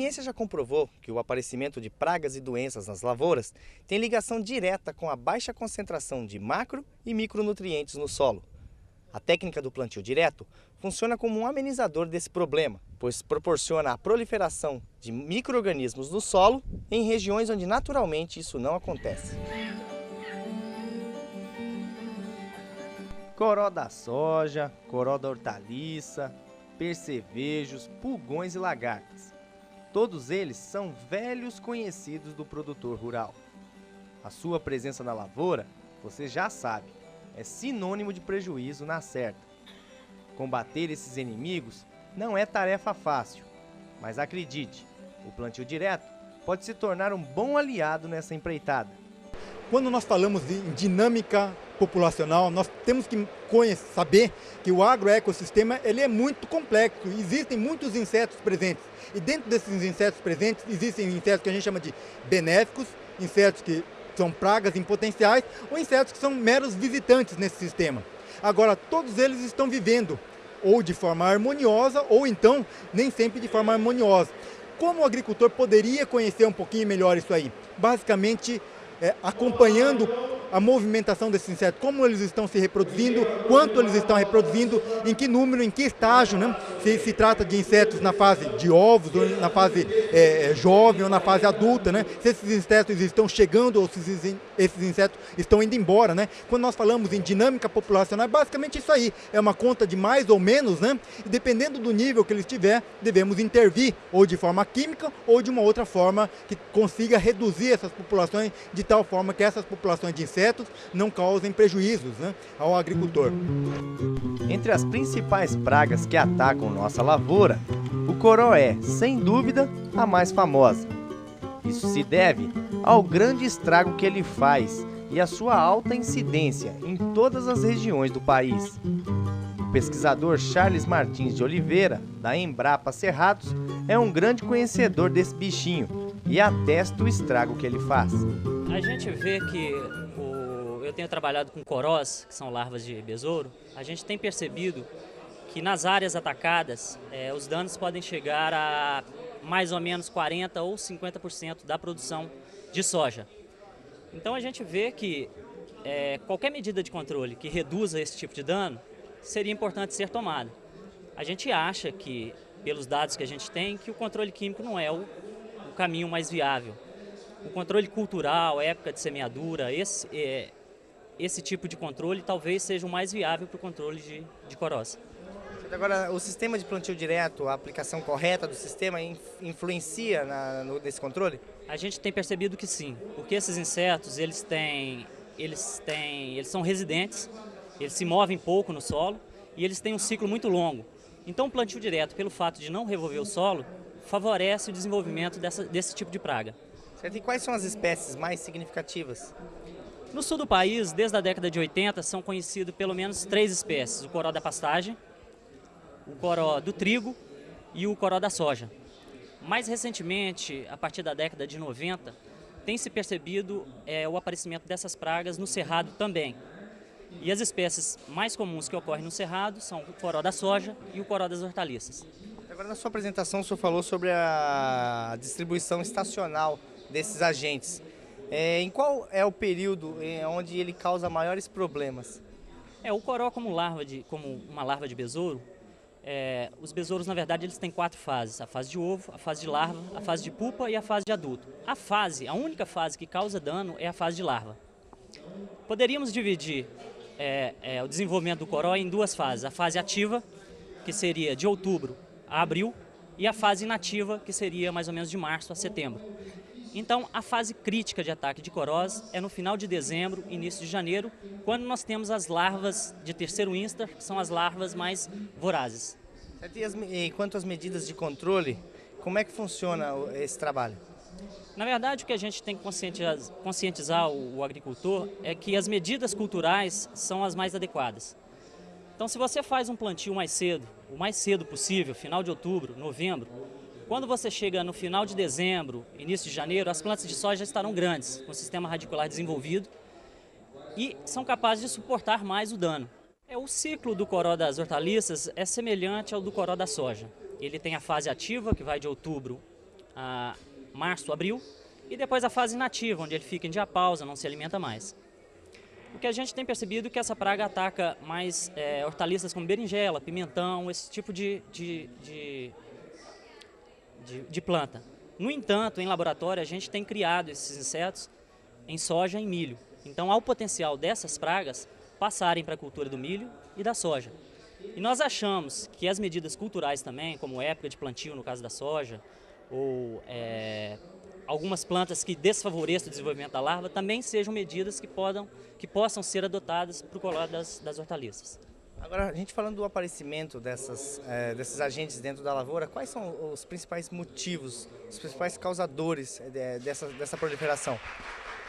ciência já comprovou que o aparecimento de pragas e doenças nas lavouras tem ligação direta com a baixa concentração de macro e micronutrientes no solo. A técnica do plantio direto funciona como um amenizador desse problema, pois proporciona a proliferação de micro-organismos no solo em regiões onde naturalmente isso não acontece. Coró da soja, coró da hortaliça, percevejos, pulgões e lagartas. Todos eles são velhos conhecidos do produtor rural. A sua presença na lavoura, você já sabe, é sinônimo de prejuízo na certa. Combater esses inimigos não é tarefa fácil, mas acredite, o plantio direto pode se tornar um bom aliado nessa empreitada. Quando nós falamos de dinâmica populacional, nós temos que saber que o agroecossistema ele é muito complexo, existem muitos insetos presentes. E dentro desses insetos presentes, existem insetos que a gente chama de benéficos, insetos que são pragas em potenciais, ou insetos que são meros visitantes nesse sistema. Agora, todos eles estão vivendo ou de forma harmoniosa, ou então nem sempre de forma harmoniosa. Como o agricultor poderia conhecer um pouquinho melhor isso aí? Basicamente, acompanhando a movimentação desses insetos, como eles estão se reproduzindo, quanto eles estão reproduzindo, em que número, em que estágio, né? Se trata de insetos na fase de ovos, ou na fase jovem, ou na fase adulta, né? Se esses insetos estão chegando ou se esses insetos estão indo embora, né? Quando nós falamos em dinâmica populacional, é basicamente isso aí, é uma conta de mais ou menos, né? E dependendo do nível que ele estiver, devemos intervir, ou de forma química, ou de uma outra forma que consiga reduzir essas populações de tal forma que essas populações de insetos não causem prejuízos, né, ao agricultor. Entre as principais pragas que atacam nossa lavoura, o coró é, sem dúvida, a mais famosa. Isso se deve ao grande estrago que ele faz e à sua alta incidência em todas as regiões do país. O pesquisador Charles Martins de Oliveira, da Embrapa Cerrados, é um grande conhecedor desse bichinho e atesta o estrago que ele faz. A gente vê que eu tenho trabalhado com corós, que são larvas de besouro, a gente tem percebido que nas áreas atacadas os danos podem chegar a mais ou menos 40% ou 50% da produção de soja. Então a gente vê que qualquer medida de controle que reduza esse tipo de dano seria importante ser tomada. A gente acha que, pelos dados que a gente tem, que o controle químico não é o caminho mais viável. O controle cultural, época de semeadura, esse tipo de controle talvez seja o mais viável para o controle de corós. Agora, o sistema de plantio direto, a aplicação correta do sistema influencia nesse controle? A gente tem percebido que sim, porque esses insetos eles são residentes, eles se movem pouco no solo e eles têm um ciclo muito longo. Então o plantio direto, pelo fato de não revolver o solo, favorece o desenvolvimento desse tipo de praga. Certo. E quais são as espécies mais significativas? No sul do país, desde a década de 80, são conhecidas pelo menos 3 espécies: o coró da pastagem, o coró do trigo e o coró da soja. Mais recentemente, a partir da década de 90, tem se percebido o aparecimento dessas pragas no cerrado também. E as espécies mais comuns que ocorrem no cerrado são o coró da soja e o coró das hortaliças. Agora, na sua apresentação, o senhor falou sobre a distribuição estacional desses agentes. Em qual é o período onde ele causa maiores problemas? O coró, como uma larva de besouro, os besouros, na verdade, eles têm 4 fases: a fase de ovo, a fase de larva, a fase de pupa e a fase de adulto. A única fase que causa dano é a fase de larva. Poderíamos dividir o desenvolvimento do coró em 2 fases: a fase ativa, que seria de outubro a abril, e a fase inativa, que seria mais ou menos de março a setembro. Então, a fase crítica de ataque de corós é no final de dezembro, início de janeiro, quando nós temos as larvas de terceiro instar, que são as larvas mais vorazes. E quanto às medidas de controle, como é que funciona esse trabalho? Na verdade, o que a gente tem que conscientizar o agricultor é que as medidas culturais são as mais adequadas. Então, se você faz um plantio mais cedo, o mais cedo possível, final de outubro, novembro, quando você chega no final de dezembro, início de janeiro, as plantas de soja já estarão grandes, com o sistema radicular desenvolvido e são capazes de suportar mais o dano. O ciclo do coró das hortaliças é semelhante ao do coró da soja. Ele tem a fase ativa, que vai de outubro março, abril, e depois a fase nativa, onde ele fica em diapausa, não se alimenta mais. O que a gente tem percebido é que essa praga ataca mais hortaliças como berinjela, pimentão, esse tipo de planta. No entanto, em laboratório, a gente tem criado esses insetos em soja e milho. Então, há o potencial dessas pragas passarem para a cultura do milho e da soja. E nós achamos que as medidas culturais também, como época de plantio no caso da soja, ou algumas plantas que desfavoreçam o desenvolvimento da larva, também sejam medidas que possam ser adotadas para o colóide das hortaliças. Agora, a gente falando do aparecimento desses agentes dentro da lavoura, quais são os principais motivos, os principais causadores dessa proliferação?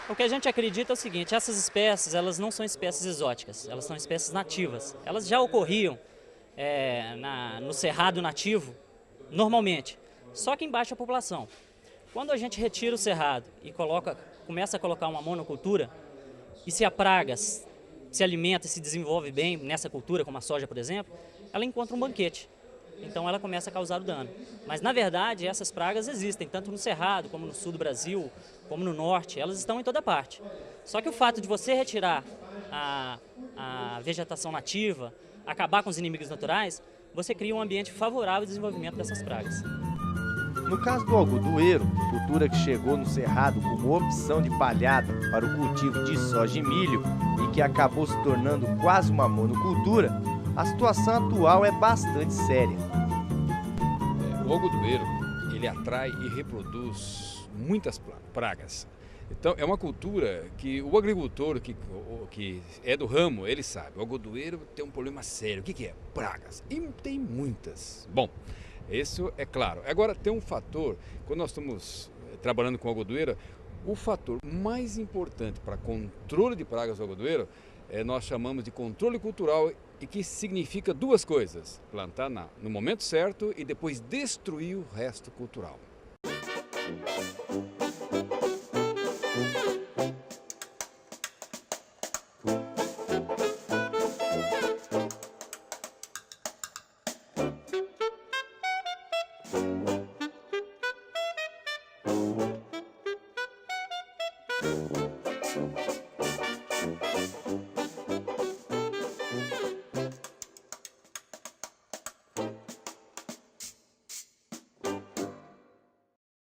O que a gente acredita é o seguinte: essas espécies, elas não são espécies exóticas, elas são espécies nativas. Elas já ocorriam no cerrado nativo, normalmente, só que em baixa população. Quando a gente retira o cerrado e começa a colocar uma monocultura, e se a praga se alimenta e se desenvolve bem nessa cultura, como a soja, por exemplo, ela encontra um banquete. Então ela começa a causar o dano. Mas, na verdade, essas pragas existem, tanto no Cerrado, como no sul do Brasil, como no norte, elas estão em toda parte. Só que o fato de você retirar a vegetação nativa, acabar com os inimigos naturais, você cria um ambiente favorável ao desenvolvimento dessas pragas. No caso do algodoeiro, cultura que chegou no Cerrado como opção de palhada para o cultivo de soja e milho e que acabou se tornando quase uma monocultura, a situação atual é bastante séria. O algodoeiro, ele atrai e reproduz muitas pragas. Então, é uma cultura que o agricultor que é do ramo, ele sabe. O algodoeiro tem um problema sério. O que é? Pragas. E tem muitas. Bom, isso é claro. Agora, tem um fator, quando nós estamos trabalhando com algodoeira, o fator mais importante para controle de pragas do algodoeiro nós chamamos de controle cultural, e que significa duas coisas: plantar no momento certo e depois destruir o resto cultural.